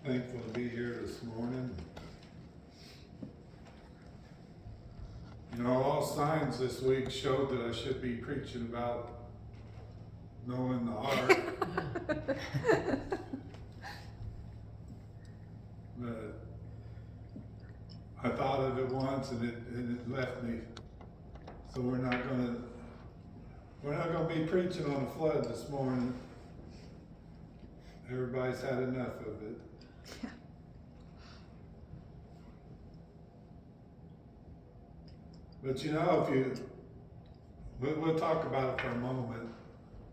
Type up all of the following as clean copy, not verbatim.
Thankful to be here this morning. You know, all signs this week showed that I should be preaching about knowing the ark. But I thought of it once and it left me. So we're not gonna be preaching on the flood this morning. Everybody's had enough of it. Yeah. But you know, we'll talk about it for a moment,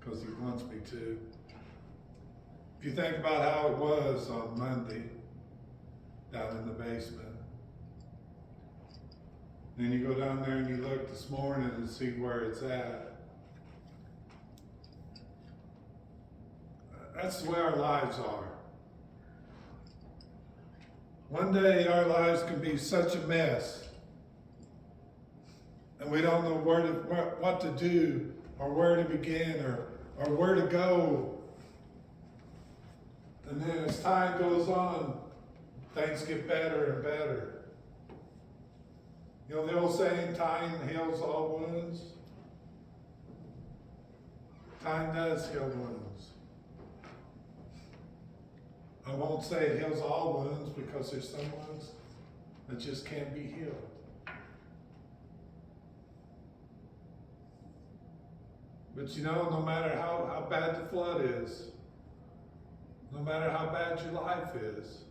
because he wants me to. If you think about how it was on Monday, down in the basement, then you go down there and you look this morning and see where it's at. That's the way our lives are. One day our lives can be such a mess, and we don't know what to do, or where to begin, or where to go. And then as time goes on, things get better and better. You know the old saying, time heals all wounds? Time does heal wounds. I won't say it heals all wounds, because there's some wounds that just can't be healed. But you know, no matter how bad the flood is, no matter how bad your life is,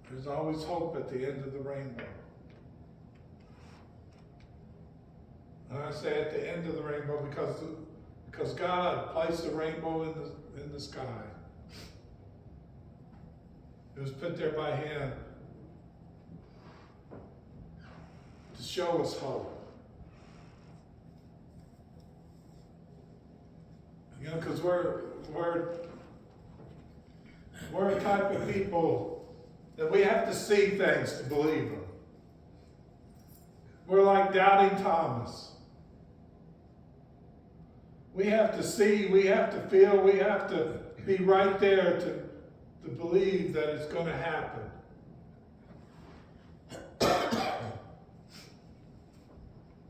there's always hope at the end of the rainbow. And I say at the end of the rainbow because God placed a rainbow in the sky. It was put there by Him to show us hope. You know, because we're a type of people that we have to see things to believe them. We're like doubting Thomas. We have to see, we have to feel, we have to be right there to believe that it's going to happen.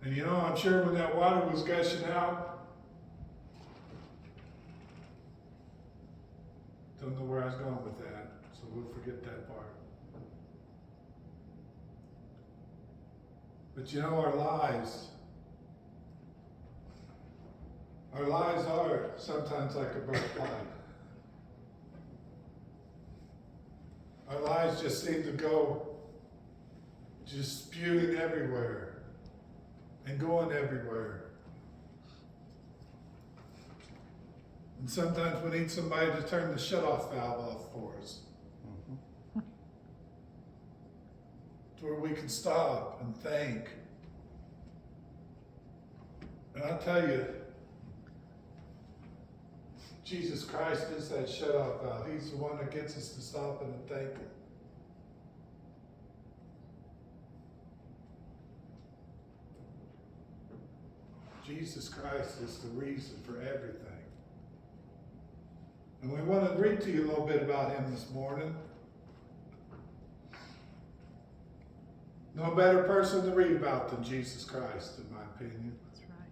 And you know, I'm sure when that water was gushing out, don't know where I was going with that, so we'll forget that part. But you know, our lives are sometimes like a burnt light. Our lives just seem to go just spewing everywhere and going everywhere. And sometimes we need somebody to turn the shut-off valve off for us. To where we can stop and think. And I'll tell you, Jesus Christ is that shut-off valve. He's the one that gets us to stop and think. Jesus Christ is the reason for everything. And we want to read to you a little bit about Him this morning. No better person to read about than Jesus Christ, in my opinion. That's right.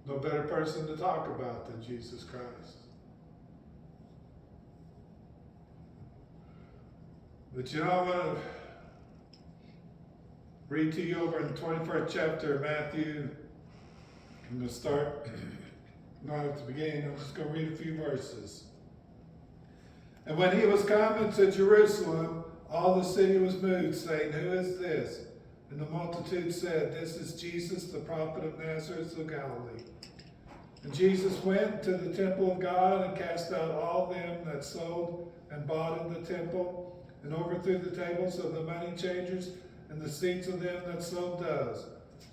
No better person to talk about than Jesus Christ. But you know, I'm going to read to you over in the 21st chapter of Matthew. I'm going to start, not at the beginning, I'm just going to read a few verses. And when He was coming to Jerusalem, all the city was moved, saying, "Who is this?" And the multitude said, "This is Jesus, the prophet of Nazareth of Galilee." And Jesus went to the temple of God and cast out all them that sold and bought in the temple, and overthrew the tables of the money changers and the seats of them that sold doves,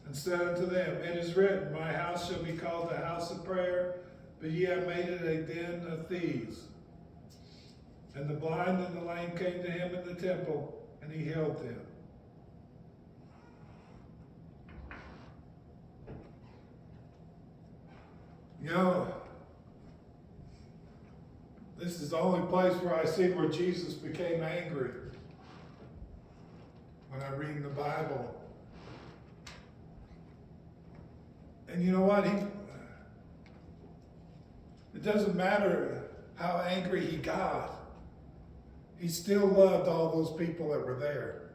and said unto them, "It is written, My house shall be called the house of prayer, but ye have made it a den of thieves." And the blind and the lame came to Him in the temple, and He healed them. You know, This is the only place where I see where Jesus became angry. When I read in the Bible. And you know what? It doesn't matter how angry he got. He still loved all those people that were there.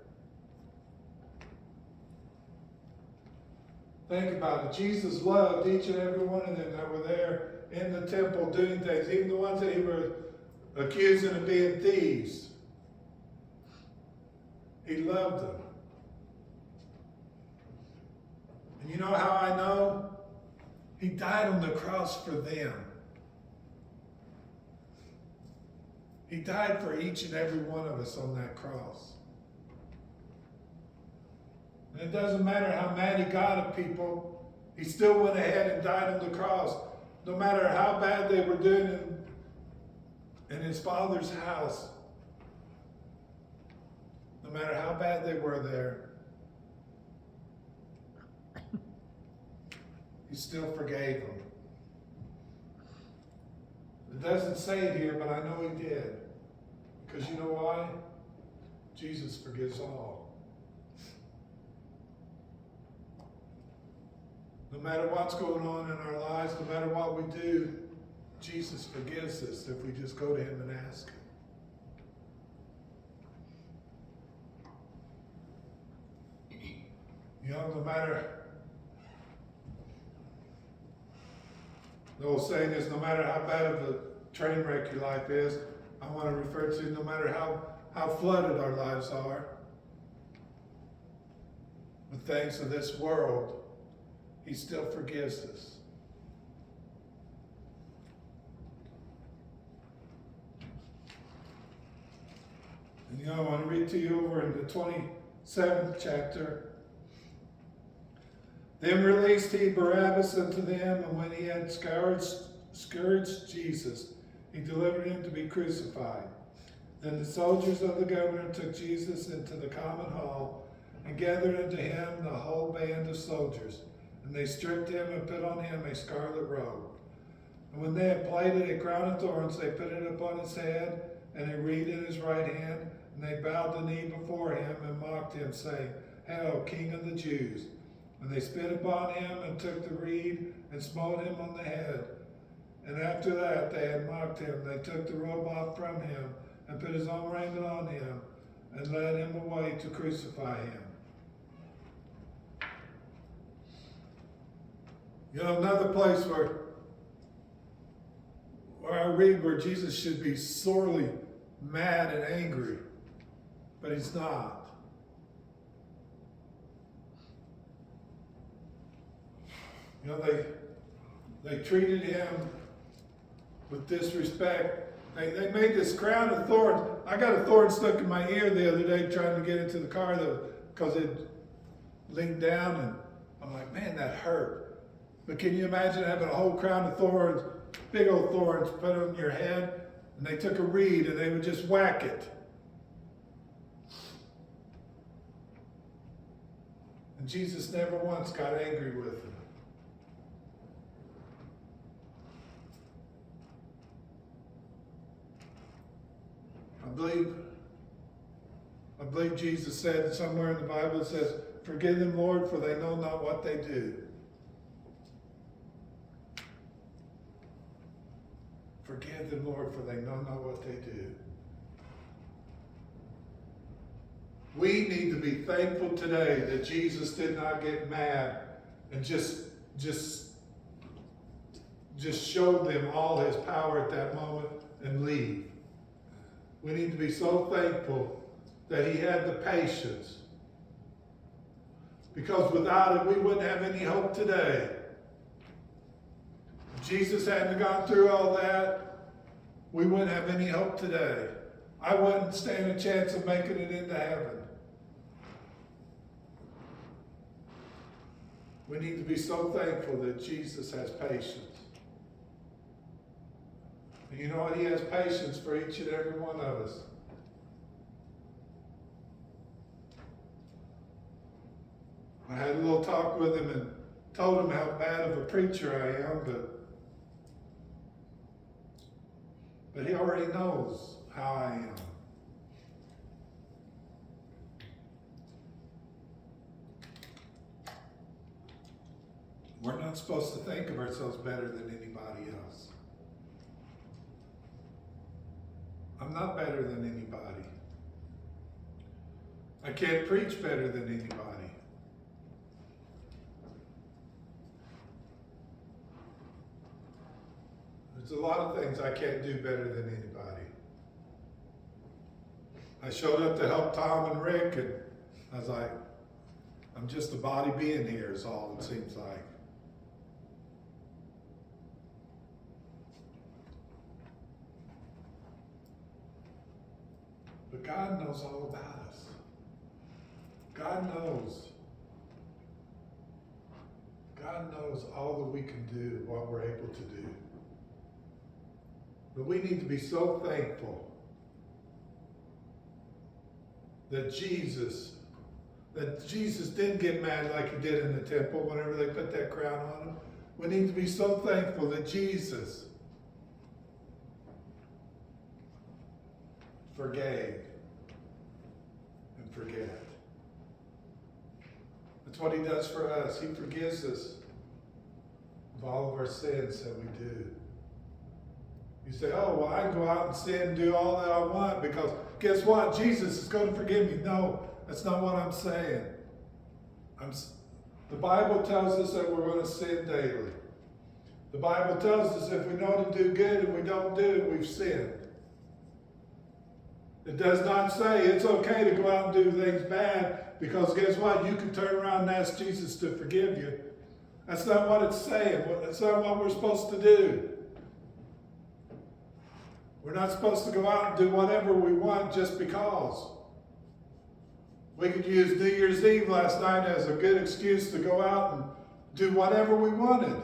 Think about it. Jesus loved each and every one of them that were there in the temple doing things, even the ones that he was accusing of being thieves. He loved them. And you know how I know? He died on the cross for them. He died for each and every one of us on that cross. And it doesn't matter how mad he got at people, he still went ahead and died on the cross. No matter how bad they were doing in his Father's house, no matter how bad they were there, he still forgave them. It doesn't say it here, but I know he did. Because you know why? Jesus forgives all. No matter what's going on in our lives, no matter what we do, Jesus forgives us if we just go to him and ask him. You know, no matter, the old saying is, no matter how bad of a train wreck your life is, I want to refer to no matter how flooded our lives are with things of this world, he still forgives us. And you know, I want to read to you over in the 27th chapter. Then released he Barabbas unto them, and when he had scourged Jesus, he delivered him to be crucified. Then the soldiers of the governor took Jesus into the common hall, and gathered unto him the whole band of soldiers. And they stripped him and put on him a scarlet robe. And when they had plaited a crown of thorns, they put it upon his head, and a reed in his right hand. And they bowed the knee before him and mocked him, saying, Hail, King of the Jews! And they spit upon him and took the reed and smote him on the head. And after that they had mocked him, they took the robe off from him and put his own raiment on him and led him away to crucify him. You know, another place where I read where Jesus should be sorely mad and angry, but he's not. You know, they treated him with disrespect. They made this crown of thorns. I got a thorn stuck in my ear the other day trying to get into the car because it leaned down, and I'm like, man, that hurt. But can you imagine having a whole crown of thorns, big old thorns, put on your head, and they took a reed and they would just whack it. And Jesus never once got angry with them. I believe Jesus said somewhere in the Bible, it says, forgive them, Lord, for they know not what they do. Forgive them, Lord, for they know not what they do. We need to be thankful today that Jesus did not get mad and just showed them all his power at that moment and leave. We need to be so thankful that he had the patience. Because without it, we wouldn't have any hope today. If Jesus hadn't gone through all that, we wouldn't have any hope today. I wouldn't stand a chance of making it into heaven. We need to be so thankful that Jesus has patience. And you know what? He has patience for each and every one of us. I had a little talk with him and told him how bad of a preacher I am, But he already knows how I am. We're not supposed to think of ourselves better than anybody else. I'm not better than anybody. I can't preach better than anybody. There's a lot of things I can't do better than anybody. I showed up to help Tom and Rick, and I was like, I'm just a body being here is all it seems like. But God knows all about us. God knows. God knows all that we can do, what we're able to do. But we need to be so thankful that Jesus didn't get mad like he did in the temple whenever they put that crown on him. We need to be so thankful that Jesus forgave and forget. That's what he does for us. He forgives us of all of our sins that we do. You say, oh, well, I can go out and sin and do all that I want because guess what? Jesus is going to forgive me. No, that's not what I'm saying. The Bible tells us that we're going to sin daily. The Bible tells us if we know to do good and we don't do it, we've sinned. It does not say it's okay to go out and do things bad because guess what? You can turn around and ask Jesus to forgive you. That's not what it's saying. That's not what we're supposed to do. We're not supposed to go out and do whatever we want just because. We could use New Year's Eve last night as a good excuse to go out and do whatever we wanted.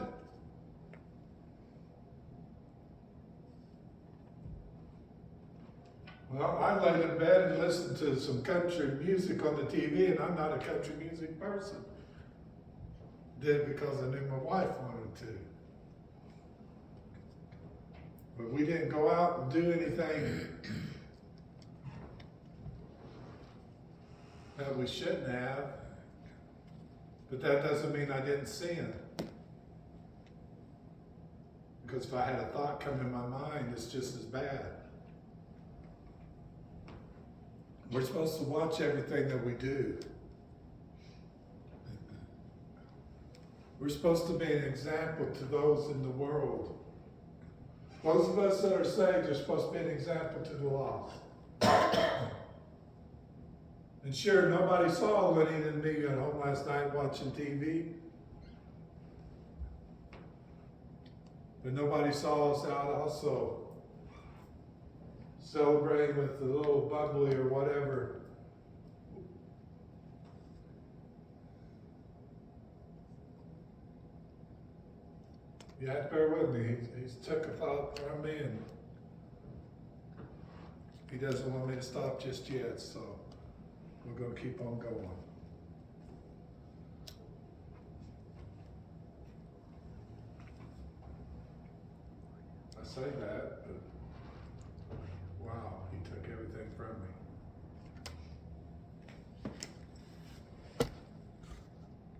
Well, I laid in bed and listened to some country music on the TV, and I'm not a country music person. Did it because I knew my wife wanted to. But we didn't go out and do anything that we shouldn't have. But that doesn't mean I didn't sin. Because if I had a thought come in my mind, it's just as bad. We're supposed to watch everything that we do. We're supposed to be an example to those in the world. Those of us that are saved are supposed to be an example to the lost. And sure, nobody saw Lenny and me at home last night watching TV. But nobody saw us out also celebrating with the little bubbly or whatever. You have to bear with me. He's took a thought from me, and he doesn't want me to stop just yet, so we're going to keep on going. I say that, but wow, he took everything from me.